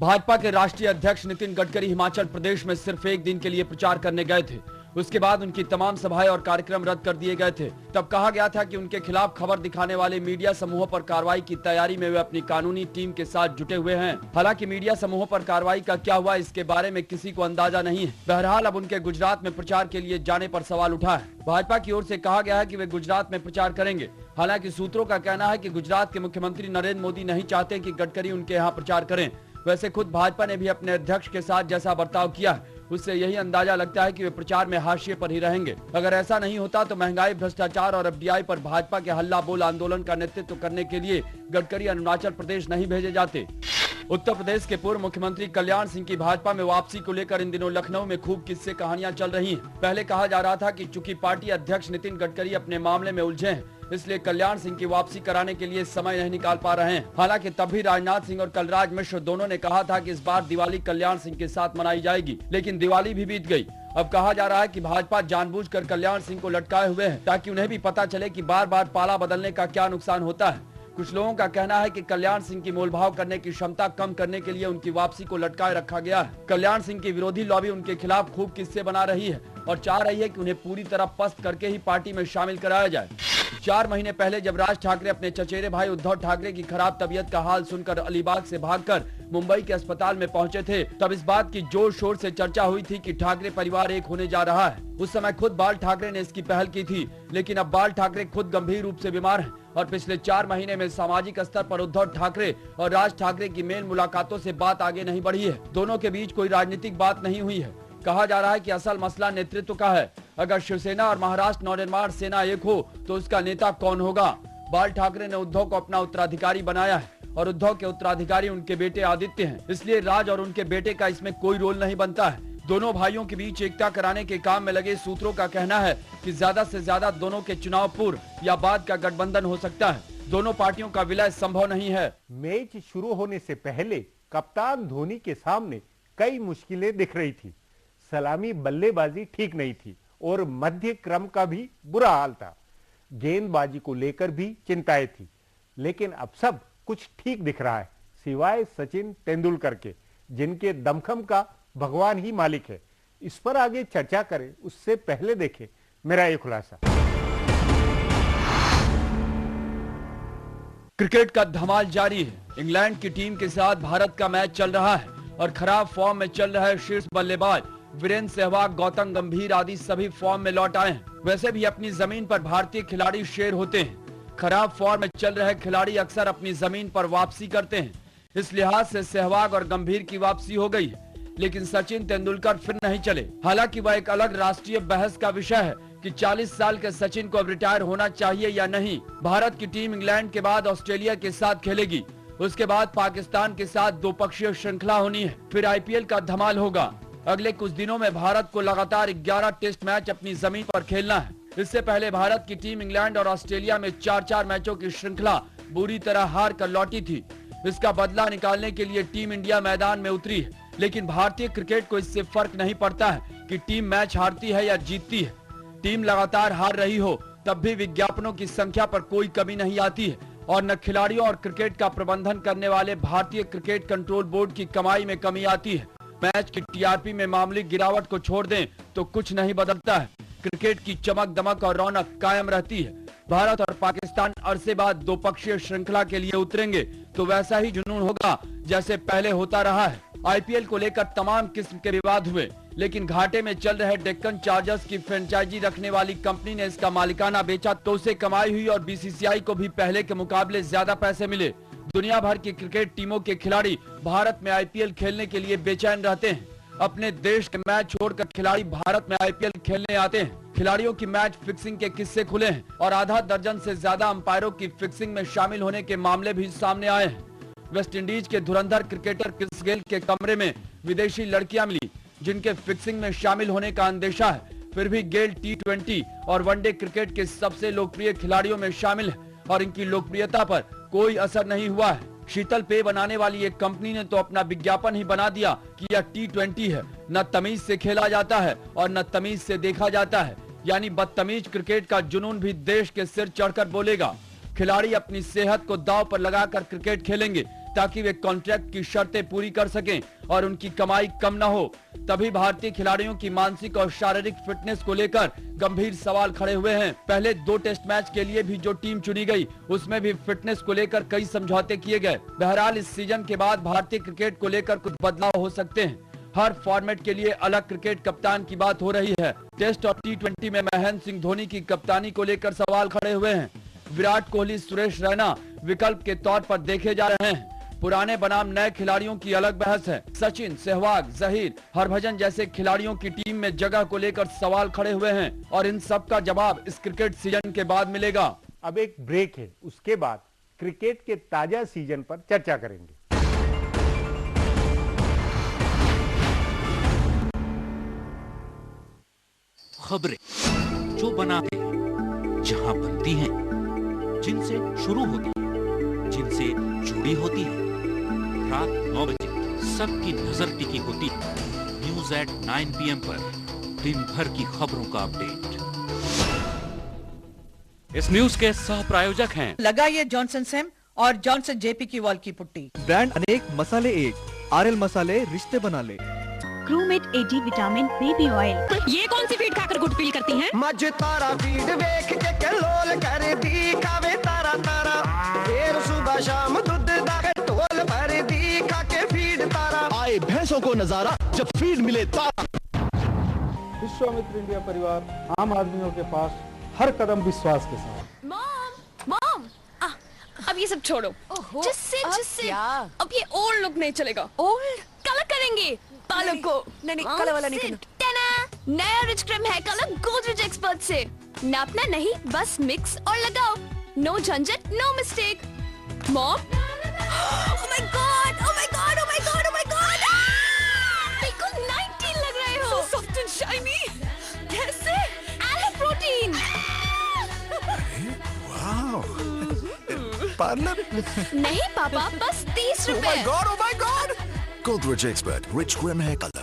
भाजपा के राष्ट्रीय अध्यक्ष नितिन गडकरी हिमाचल प्रदेश में सिर्फ एक दिन के लिए प्रचार करने गए थे। उसके बाद उनकी तमाम सभाएं और कार्यक्रम रद्द कर दिए गए थे। तब कहा गया था कि उनके खिलाफ खबर दिखाने वाले मीडिया समूहों पर कार्रवाई की तैयारी में वे अपनी कानूनी टीम के साथ जुटे हुए हैं। हालांकि मीडिया समूहों पर कार्रवाई का क्या हुआ, इसके बारे में किसी को अंदाजा नहीं है। बहरहाल अब उनके गुजरात में प्रचार के लिए जाने पर सवाल उठा है। भाजपा की ओर से कहा गया है कि वे गुजरात में प्रचार करेंगे। हालांकि सूत्रों का कहना है कि गुजरात के मुख्यमंत्री नरेंद्र मोदी नहीं चाहते कि गडकरी उनके यहाँ प्रचार करें। वैसे खुद भाजपा ने भी अपने अध्यक्ष के साथ जैसा बर्ताव किया है, उससे यही अंदाजा लगता है कि वे प्रचार में हाशिए पर ही रहेंगे। अगर ऐसा नहीं होता तो महंगाई, भ्रष्टाचार और एफडीआई पर भाजपा के हल्ला बोल आंदोलन का नेतृत्व करने के लिए गडकरी अरुणाचल प्रदेश नहीं भेजे जाते। उत्तर प्रदेश के पूर्व मुख्यमंत्री कल्याण सिंह की भाजपा में वापसी को लेकर इन दिनों लखनऊ में खूब किस्से कहानियां चल रही हैं। पहले कहा जा रहा था कि चूंकि पार्टी अध्यक्ष नितिन गडकरी अपने मामले में उलझे हैं, इसलिए कल्याण सिंह की वापसी कराने के लिए समय नहीं निकाल पा रहे हैं। हालांकि तब भी राजनाथ सिंह और कलराज मिश्र दोनों ने कहा था कि इस बार दिवाली कल्याण सिंह के साथ मनाई जाएगी, लेकिन दिवाली भी बीत गई। अब कहा जा रहा है कि भाजपा जानबूझकर कल्याण सिंह को लटकाए हुए है ताकि उन्हें भी पता चले कि बार बार पाला बदलने का क्या नुकसान होता है। कुछ लोगों का कहना है कि कल्याण सिंह की मोलभाव करने की क्षमता कम करने के लिए उनकी वापसी को लटकाए रखा गया है। कल्याण सिंह की विरोधी लॉबी उनके खिलाफ खूब किस्से बना रही है और चाह रही है कि उन्हें पूरी तरह पस्त करके ही पार्टी में शामिल कराया जाए। 4 महीने पहले जब राज ठाकरे अपने चचेरे भाई उद्धव ठाकरे की खराब तबीयत का हाल सुनकर अलीबाग से भागकर मुंबई के अस्पताल में पहुंचे थे, तब इस बात की जोर शोर से चर्चा हुई थी कि ठाकरे परिवार एक होने जा रहा है। उस समय खुद बाल ठाकरे ने इसकी पहल की थी, लेकिन अब बाल ठाकरे खुद गंभीर रूप से बीमार हैं और पिछले 4 महीने में सामाजिक स्तर पर उद्धव ठाकरे और राज ठाकरे की मेल मुलाकातों से बात आगे नहीं बढ़ी है। दोनों के बीच कोई राजनीतिक बात नहीं हुई है। कहा जा रहा है कि असल मसला नेतृत्व का है। अगर शिवसेना और महाराष्ट्र नवनिर्माण सेना एक हो तो उसका नेता कौन होगा? बाल ठाकरे ने उद्धव को अपना उत्तराधिकारी बनाया है और उद्धव के उत्तराधिकारी उनके बेटे आदित्य हैं, इसलिए राज और उनके बेटे का इसमें कोई रोल नहीं बनता है। दोनों भाइयों के बीच एकता कराने के काम में लगे सूत्रों का कहना है कि ज्यादा से ज्यादा दोनों के चुनाव पूर्व या बाद का गठबंधन हो सकता है। दोनों पार्टियों का विलय संभव नहीं है। मैच शुरू होने से पहले कप्तान धोनी के सामने कई मुश्किलें दिख रही थी। सलामी बल्लेबाजी ठीक नहीं थी और मध्य क्रम का भी बुरा हाल था। गेंदबाजी को लेकर भी चिंताएं थी, लेकिन अब सब कुछ ठीक दिख रहा है, सिवाय सचिन तेंदुलकर के, जिनके दमखम का भगवान ही मालिक है। इस पर आगे चर्चा करें उससे पहले देखें मेरा ये खुलासा। क्रिकेट का धमाल जारी है। इंग्लैंड की टीम के साथ भारत का मैच चल रहा है और खराब फॉर्म में चल रहे शीर्ष बल्लेबाज वीरेंद्र सहवाग, गौतम गंभीर आदि सभी फॉर्म में लौट आए हैं। वैसे भी अपनी जमीन पर भारतीय खिलाड़ी शेर होते हैं। खराब फॉर्म में चल रहे खिलाड़ी अक्सर अपनी जमीन पर वापसी करते हैं। इस लिहाज से सहवाग और गंभीर की वापसी हो गई है, लेकिन सचिन तेंदुलकर फिर नहीं चले। हालांकि वह एक अलग राष्ट्रीय बहस का विषय है कि 40 साल के सचिन को अब रिटायर होना चाहिए या नहीं। भारत की टीम इंग्लैंड के बाद ऑस्ट्रेलिया के साथ खेलेगी। उसके बाद पाकिस्तान के साथ 2 पक्षीय श्रृंखला होनी है। फिर आईपीएल का धमाल होगा। अगले कुछ दिनों में भारत को लगातार 11 टेस्ट मैच अपनी जमीन पर खेलना है। इससे पहले भारत की टीम इंग्लैंड और ऑस्ट्रेलिया में 4-4 मैचों की श्रृंखला बुरी तरह हार कर लौटी थी। इसका बदला निकालने के लिए टीम इंडिया मैदान में उतरी है, लेकिन भारतीय क्रिकेट को इससे फर्क नहीं पड़ता है कि टीम मैच हारती है या जीतती है। टीम लगातार हार रही हो तब भी विज्ञापनों की संख्या पर कोई कमी नहीं आती है और न खिलाड़ियों और क्रिकेट का प्रबंधन करने वाले भारतीय क्रिकेट कंट्रोल बोर्ड की कमाई में कमी आती है। मैच की टीआरपी में मामूली गिरावट को छोड़ दें तो कुछ नहीं बदलता है। क्रिकेट की चमक दमक और रौनक कायम रहती है। भारत और पाकिस्तान अरसे बाद 2 पक्षीय श्रृंखला के लिए उतरेंगे तो वैसा ही जुनून होगा जैसे पहले होता रहा है। आईपीएल को लेकर तमाम किस्म के विवाद हुए, लेकिन घाटे में चल रहे डेक्कन चार्जर्स की फ्रेंचाइजी रखने वाली कंपनी ने इसका मालिकाना बेचा तो उसे कमाई हुई और बीसीसीआई को भी पहले के मुकाबले ज्यादा पैसे मिले। दुनिया भर की क्रिकेट टीमों के खिलाड़ी भारत में आईपीएल खेलने के लिए बेचैन रहते हैं। अपने देश के मैच छोड़कर खिलाड़ी भारत में आईपीएल खेलने आते हैं। खिलाड़ियों की मैच फिक्सिंग के किस्से खुले हैं और आधा दर्जन से ज्यादा अंपायरों की फिक्सिंग में शामिल होने के मामले भी सामने आए हैं। वेस्ट इंडीज के धुरंधर क्रिकेटर क्रिस गेल के कमरे में विदेशी लड़कियां मिली, जिनके फिक्सिंग में शामिल होने का अंदेशा है। फिर भी गेल T20 और वनडे क्रिकेट के सबसे लोकप्रिय खिलाड़ियों में शामिल है और इनकी लोकप्रियता पर कोई असर नहीं हुआ है। शीतल पेय बनाने वाली एक कंपनी ने तो अपना विज्ञापन ही बना दिया कि यह T20 है, न तमीज से खेला जाता है और न तमीज से देखा जाता है। यानी बदतमीज क्रिकेट का जुनून भी देश के सिर चढ़कर बोलेगा। खिलाड़ी अपनी सेहत को दांव पर लगाकर क्रिकेट खेलेंगे, ताकि वे कॉन्ट्रैक्ट की शर्तें पूरी कर सकें और उनकी कमाई कम न हो। तभी भारतीय खिलाड़ियों की मानसिक और शारीरिक फिटनेस को लेकर गंभीर सवाल खड़े हुए हैं। पहले 2 टेस्ट मैच के लिए भी जो टीम चुनी गई, उसमें भी फिटनेस को लेकर कई समझौते किए गए। बहरहाल इस सीजन के बाद भारतीय क्रिकेट को लेकर कुछ बदलाव हो सकते हैं। हर फॉर्मेट के लिए अलग क्रिकेट कप्तान की बात हो रही है। टेस्ट और T20 में महेंद्र सिंह धोनी की कप्तानी को लेकर सवाल खड़े हुए हैं। विराट कोहली, सुरेश रैना विकल्प के तौर पर देखे जा रहे हैं। पुराने बनाम नए खिलाड़ियों की अलग बहस है। सचिन, सहवाग, जहीर, हरभजन जैसे खिलाड़ियों की टीम में जगह को लेकर सवाल खड़े हुए हैं और इन सब का जवाब इस क्रिकेट सीजन के बाद मिलेगा। अब एक ब्रेक है, उसके बाद क्रिकेट के ताजा सीजन पर चर्चा करेंगे। खबरें जो बनाते हैं, जहां बनती हैं, जिनसे शुरू होती है, जिनसे जुड़ी होती है, रात 9 बजे सबकी नजर टिकी होती है न्यूज एट 9 PM पर दिन भर की खबरों का अपडेट। इस न्यूज के सह प्रायोजक हैं लगाइए जॉनसन सेम और जॉनसन जेपी की वॉल की पुट्टी। ब्रांड अनेक, मसाले एक, RL मसाले रिश्ते बना ले। Crewmate 80 vitamin baby oil. ये कौन सी फीड खाकर गुड फील करती हैं? मज तारा फीड वेख के कलोल करे दी खावे तारा तारा, फिर सुबह शाम दूध दा टोल भर दी खा के फीड तारा। आए भैंसों को नजारा जब फीड मिले तारा। विश्वामित्र इंडिया परिवार आम आदमियों के पास हर कदम विश्वास के साथ। मॉम, अब ये सब छोड़ो। जिससे अब ये ओल्ड लुक नहीं चलेगा। ओल्ड कलर करेंगे बालों को। नहीं कलर वाला नहीं करना। नया rich cream hair colour Godrej expert से। नापना नहीं, बस मिक्स और लगाओ। नो झंझट, no mistake. Mom, oh my God, oh my God, oh my God, oh my God, बिल्कुल 19 लग रहे हो। Soft and shiny. कैसे? Aloe protein. वाओ, पार्लर नहीं पापा, बस 30 रुपए। ओह माय गॉड। Godrej Expert Rich Cream Hair Color।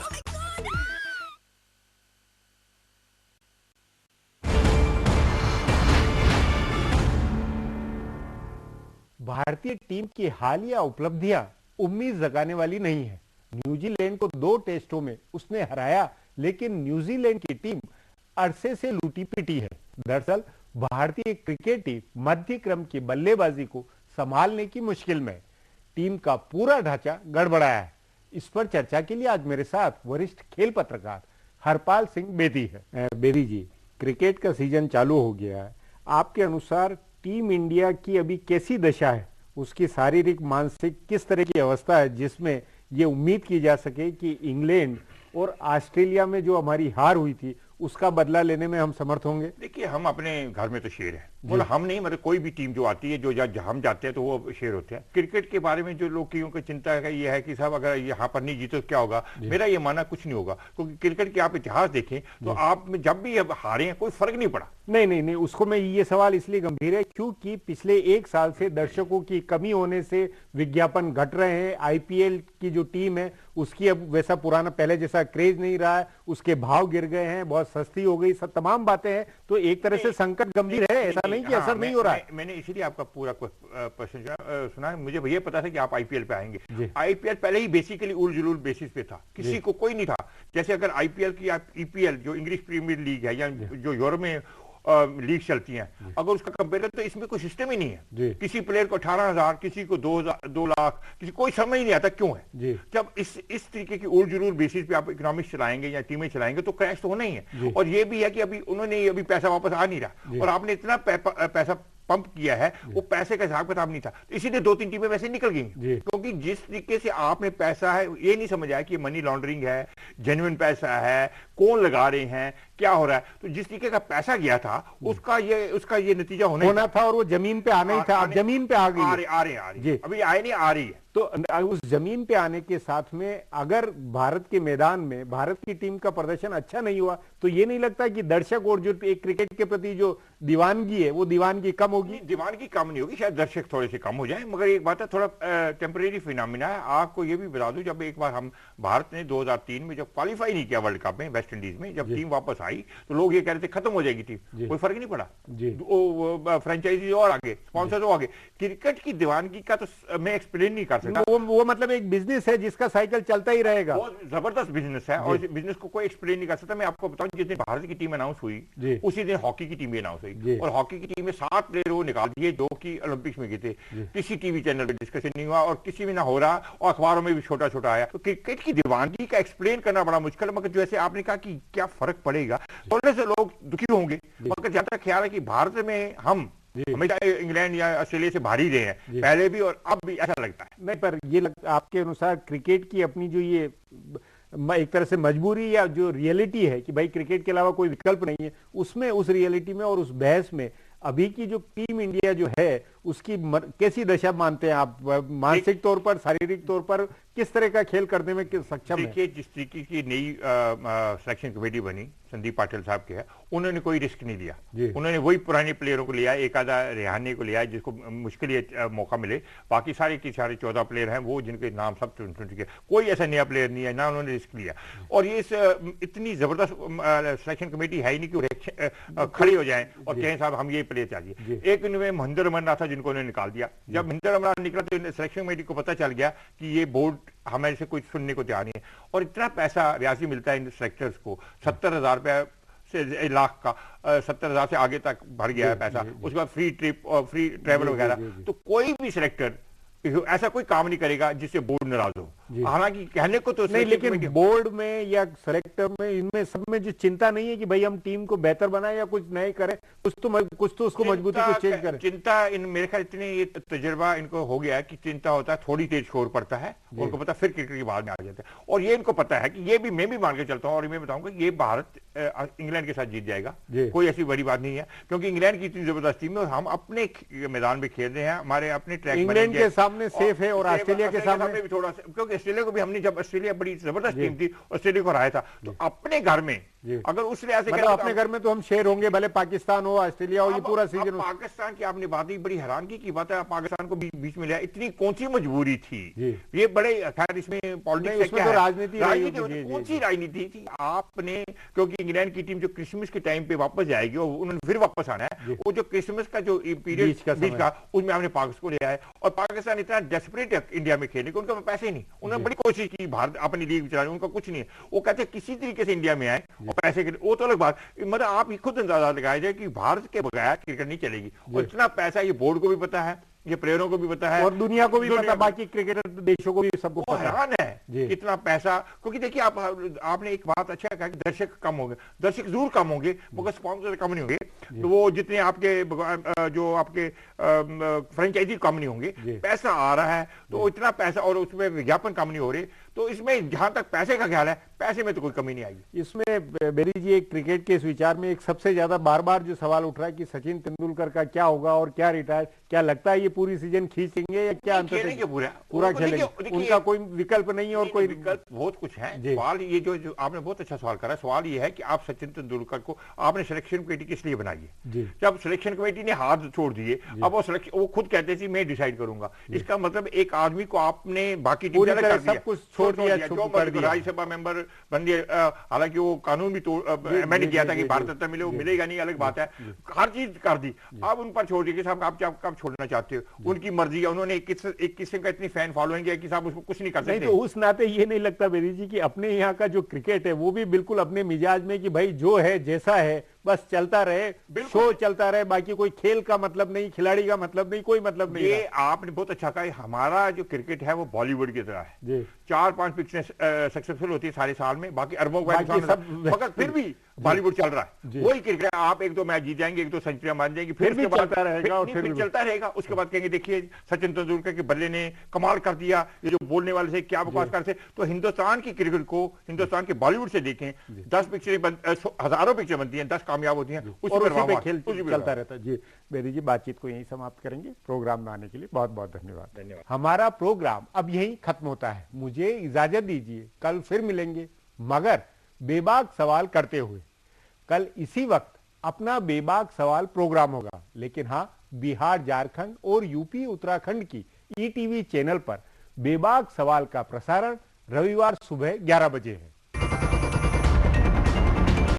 भारतीय टीम की हालिया उपलब्धियां उम्मीद जगाने वाली नहीं है। न्यूजीलैंड को 2 टेस्टों में उसने हराया, लेकिन न्यूजीलैंड की टीम अरसे से लूटी पिटी है। दरअसल भारतीय क्रिकेट टीम मध्य क्रम की बल्लेबाजी को संभालने की मुश्किल में। टीम का पूरा ढांचा गड़बड़ाया है। इस पर चर्चा के लिए आज मेरे साथ वरिष्ठ खेल पत्रकार हरपाल सिंह बेदी है। बेदी जी, क्रिकेट का सीजन चालू हो गया है। आपके अनुसार टीम इंडिया की अभी कैसी दशा है? उसकी शारीरिक, मानसिक किस तरह की अवस्था है जिसमें ये उम्मीद की जा सके कि इंग्लैंड और ऑस्ट्रेलिया में जो हमारी हार हुई थी उसका बदला लेने में हम समर्थ होंगे? देखिए, हम अपने घर में तो शेर हैं, मतलब हम नहीं, मतलब कोई भी टीम जो आती है, जो हम जाते हैं तो वो शेर होते हैं। क्रिकेट के बारे में जो लोग की चिंता है ये है कि साहब अगर यहाँ पर नहीं जीतो तो क्या होगा। मेरा ये मानना कुछ नहीं होगा, क्योंकि क्रिकेट के आप इतिहास देखें तो आप जब भी हारे हैं कोई फर्क नहीं पड़ा। नहीं, उसको मैं ये सवाल इसलिए गंभीर है क्योंकि पिछले 1 साल से दर्शकों की कमी होने से विज्ञापन घट रहे हैं। IPL की जो टीम है उसकी अब वैसा पुराना पहले जैसा क्रेज नहीं रहा है, उसके भाव गिर गए हैं, बहुत सस्ती हो गई, सब तमाम बातें हैं। तो एक तरह से संकट गंभीर है, ऐसा नहीं कि असर नहीं हो रहा है। मैंने इसीलिए आपका पूरा प्रश्न सुना। मुझे भैया पता था कि आप IPL पे आएंगे। IPL पहले ही बेसिकली उल जुलूल बेसिस पे था, किसी को कोई नहीं था। जैसे अगर IPL की आप EPL जो इंग्लिश प्रीमियर लीग है या जो यूरोप में लीग चलती हैं, अगर उसका कंपेयर तो इसमें कोई सिस्टम ही नहीं है। किसी प्लेयर को 18,000, किसी को 2 लाख, किसी कोई समझ नहीं आता क्यों है। जब इस तरीके की उल जुलूल बेसिस पे आप इकोनॉमिक्स चलाएंगे या टीमें चलाएंगे तो क्रैश तो होना ही है। और ये भी है कि अभी उन्होंने अभी पैसा वापस आ नहीं रहा, और आपने इतना पैसा पंप किया है, वो पैसे का हिसाब किताब नहीं था, तो इसीलिए 2-3 टीमें वैसे निकल गई। क्योंकि जिस तरीके से आपने पैसा है, ये नहीं समझ आया कि मनी लॉन्ड्रिंग है, जेन्युइन पैसा है, कौन लगा रहे हैं, क्या हो रहा है। तो जिस तरीके का पैसा गया था उसका ये नतीजा होना था, और वो जमीन पे आना ही था। अब जमीन पे आ गई, आ रही है, अभी आए नहीं, आ रही है। तो उस जमीन पे आने के साथ में अगर भारत के मैदान में भारत की टीम का प्रदर्शन अच्छा नहीं हुआ तो ये नहीं लगता कि दर्शक और जो एक क्रिकेट के प्रति जो दीवानगी है वो दीवानगी कम होगी? दीवानगी कम नहीं होगी, शायद दर्शक थोड़े से कम हो जाए, मगर एक बात है, थोड़ा टेम्परेरी फिनोमिना है। आपको ये भी बता दूं, जब एक बार भारत ने 2003 में जब क्वालिफाई नहीं किया वर्ल्ड कप में वेस्ट इंडीज में, जब टीम वापस आई तो लोग ये कह रहे थे खत्म हो जाएगी टीम, कोई फर्क नहीं पड़ा, फ्रेंचाइजी और आगे, स्पॉन्सर और आगे। क्रिकेट की दीवानगी का तो मैं एक्सप्लेन नहीं कर सकता, वो मतलब एक बिजनेस है जिसका साइकिल चलता ही रहेगा, बहुत जबरदस्त बिजनेस है और बिजनेस को कोई एक्सप्लेन नहीं कर सकता। मैं आपको बताऊं, जिस दिन भारत की टीम अनाउंस हुई उसी दिन हॉकी की टीम भी अनाउंस हुई और हॉकी की टीम में 7 प्लेयर वो निकाल दिए जो कि ओलंपिक्स में गए थे। किसी टीवी चैनल पे डिस्कशन नहीं हुआ और किसी में ना हो रहा और अखबारों में भी छोटा छोटा आया। तो क्रिकेट की दीवानगी का एक्सप्लेन करना बड़ा मुश्किल है, मगर जैसे आपने कहा कि क्या फर्क पड़ेगा, थोड़े से लोग दुखी होंगे, मगर जहां तक ख्याल है कि भारत में हम हमेशा इंग्लैंड या ऑस्ट्रेलिया से भारी रहे हैं, पहले भी और अब भी ऐसा लगता है। नहीं, पर ये आपके अनुसार क्रिकेट की अपनी जो ये एक तरह से मजबूरी या जो रियलिटी है कि भाई क्रिकेट के अलावा कोई विकल्प नहीं है, उसमें, उस रियलिटी में और उस बहस में अभी की जो टीम इंडिया जो है उसकी कैसी दशा मानते हैं आप? मानसिक तौर पर, शारीरिक तौर पर किस तरह का खेल करने में सक्षम है? देखिए, जिस तरीके की नई सिलेक्शन कमेटी बनी, संदीप पाटिल साहब के है, उन्होंने कोई रिस्क नहीं लिया, उन्होंने वही पुराने प्लेयरों को लिया, एक आधा रेहाने को लिया जिसको मुश्किल मौका मिले, बाकी सारे के सारे 14 प्लेयर हैं वो जिनके नाम सब चुन चुके, कोई ऐसा नया प्लेयर नहीं है, ना उन्होंने रिस्क लिया। और ये इतनी जबरदस्त सिलेक्शन कमेटी है ही नहीं कि खड़ी हो जाए और कहें साहब हम ये प्लेयर चाहिए। एक इनमें महेंद्र रमन्ना था जिनको उन्होंने निकाल दिया। जब महेंद्र रमन्ना निकला तो सिलेक्शन कमेटी को पता चल गया कि ये बोर्ड हमारे से कुछ सुनने को तैयार नहीं है। और इतना पैसा रियासी मिलता है इन सेलेक्टर्स को, 70,000 रुपया से लाख का, 70,000 से आगे तक भर गया है पैसा, उसके बाद फ्री ट्रिप और फ्री ट्रेवल वगैरह। तो कोई भी सिलेक्टर ऐसा कोई काम नहीं करेगा जिससे बोर्ड नाराज हो। हालांकि कहने को तो नहीं, लेकिन बोर्ड में या सेलेक्टर में, इनमें सब में जो चिंता नहीं है कि भाई हम टीम को बेहतर बनाए या कुछ नए करें, कुछ तो उसको मजबूती को चेंज करें। चिंता इन मेरे ख्याल इतने ये तजुर्बा इनको हो गया है कि चिंता होता है, थोड़ी तेज शोर पड़ता है, उनको पता, फिर क्रिकेट की बाद में आ जाता है। और ये इनको पता है कि ये भी, मैं भी मान के चलता हूँ और मैं बताऊंगा ये भारत इंग्लैंड के साथ जीत जाएगा, कोई ऐसी बड़ी बात नहीं है, क्योंकि इंग्लैंड की इतनी जबरदस्त टीम है और हम अपने मैदान में खेल रहे हैं, हमारे अपने ट्रैक इंग्लैंड के सामने सेफ है और ऑस्ट्रेलिया के सामने भी थोड़ा सा, क्योंकि ऑस्ट्रेलिया को भी हमने, जब ऑस्ट्रेलिया बड़ी जबरदस्त टीम थी, ऑस्ट्रेलिया को हराया था, तो अपने घर में अगर उस लिहाज से मतलब अपने घर में तो हम शेर होंगे, भले पाकिस्तान हो, ऑस्ट्रेलिया हो, ये पूरा सीजन। पाकिस्तान की आपने बात ही बड़ी हैरानगी की बात है, पाकिस्तान को बीच में लिया, इतनी कौन सी मजबूरी थी? ये बड़े खैर इसमें पॉलिटिक्स तो राजनीति, कौन सी राजनीति थी आपने? क्योंकि इंग्लैंड की टीम जो क्रिसमस के टाइम पे वापस जाएगी और उन्होंने फिर वापस आना है, वो जो क्रिसमस का जो पीरियड बीच का, उसमें हमने पाकिस्तान को लिया है। और पाकिस्तान इतना डेस्परेट है इंडिया में खेलने के, उनका पैसे नहीं, उन्होंने बड़ी कोशिश की भारत अपनी लीग चलाने, उनका कुछ नहीं है। वो कहते हैं किसी तरीके से इंडिया में आए और पैसे के, वो तो अलग बात, मतलब आप ही खुद अंदाजा लगाया जाए कि भारत के बगैर क्रिकेट नहीं चलेगी। और इतना पैसा ये बोर्ड को भी पता है, ये प्लेयरों को भी पता है और दुनिया को भी पता, बाकी क्रिकेटर देशों को भी सबको पता हैरान है कितना पैसा। क्योंकि देखिए आपने एक बात अच्छा कहा कि दर्शक कम होंगे, दर्शक जरूर कम होंगे मगर स्पॉन्सर कम नहीं होंगे, तो वो जितने आपके जो आपके फ्रेंचाइजी कम नहीं होंगे, पैसा आ रहा है तो इतना पैसा, और उसमें विज्ञापन कम नहीं हो रहे, तो इसमें जहां तक पैसे का ख्याल है, पैसे में तो कोई कमी नहीं आएगी। इसमें बेरी जी, एक क्रिकेट के इस विचार में एक सबसे ज्यादा बार बार जो सवाल उठ रहा है कि सचिन तेंदुलकर का क्या होगा और क्या रिटायर, क्या लगता है ये पूरी सीजन खींचेंगे या क्या? खेलेंगे पूरा खेलेंगे, उनका कोई विकल्प नहीं है और कोई विकल्प बहुत कुछ है। सवाल ये जो आपने बहुत अच्छा सवाल करा, सवाल ये है कि आप सचिन तेंदुलकर को आपने सिलेक्शन कमेटी किस लिए बनाई है? जब सिलेक्शन कमेटी ने हाथ छोड़ दिए, अब वो खुद कहते थे मैं डिसाइड करूंगा, इसका मतलब एक आदमी को आपने बाकी टीम सब कुछ छोड़ दिया, राज्यसभा मेंबर बन दिया। हालांकि वो कानून भी मैंने किया था कि भारत रत्न मिले, वो मिलेगा नहीं, अलग बात है, हर चीज कर दी, अब उन पर छोड़ दी कि साहब आप कब छोड़ना चाहते हो, उनकी मर्जी है। उन्होंने एक किस्म का इतनी फैन फॉलोइंग है कि साहब उसको कुछ नहीं कर सकते। तो उस नाते ये नहीं लगता बेरी जी कि अपने यहाँ का जो क्रिकेट है वो भी बिल्कुल अपने मिजाज में कि भाई जो है जैसा है बस चलता रहे, शो चलता रहे, बाकी कोई खेल का मतलब नहीं, खिलाड़ी का मतलब नहीं, कोई मतलब नहीं। ये आपने बहुत अच्छा कहा, हमारा जो क्रिकेट है वो बॉलीवुड की तरह है, 4-5 पिक्चरें सक्सेसफुल होती है सारे साल में, बाकी अरबों मगर फिर भी बॉलीवुड चल रहा है, वही क्रिकेट। आप 1-2 मैच जीत जाएंगे, 1-2 सेंचुरियां मार जाएंगी, फिर भी चलता रहेगा और फिर चलता रहेगा। उसके बाद कहेंगे देखिए सचिन तेंदुलकर के बल्ले ने कमाल कर दिया, ये जो बोलने वाले से क्या बकवास करते। तो हिंदुस्तान की क्रिकेट को हिंदुस्तान के बॉलीवुड से देखें, 10 पिक्चरें, हजारों पिक्चर बनती हैं, 10 कामयाब होती हैं, और उसी पे खेल चलता रहता है। जी बेरी जी, बातचीत को यहीं समाप्त करेंगे। प्रोग्राम में आने के लिए बहुत बहुत धन्यवाद। हमारा प्रोग्राम अब यहीं खत्म होता है, मुझे इजाजत दीजिए, कल फिर मिलेंगे मगर बेबाक सवाल करते हुए। कल इसी वक्त अपना बेबाक सवाल प्रोग्राम होगा, लेकिन हाँ, बिहार, झारखंड और यूपी उत्तराखंड की ईटीवी चैनल पर बेबाक सवाल का प्रसारण रविवार सुबह 11 बजे है।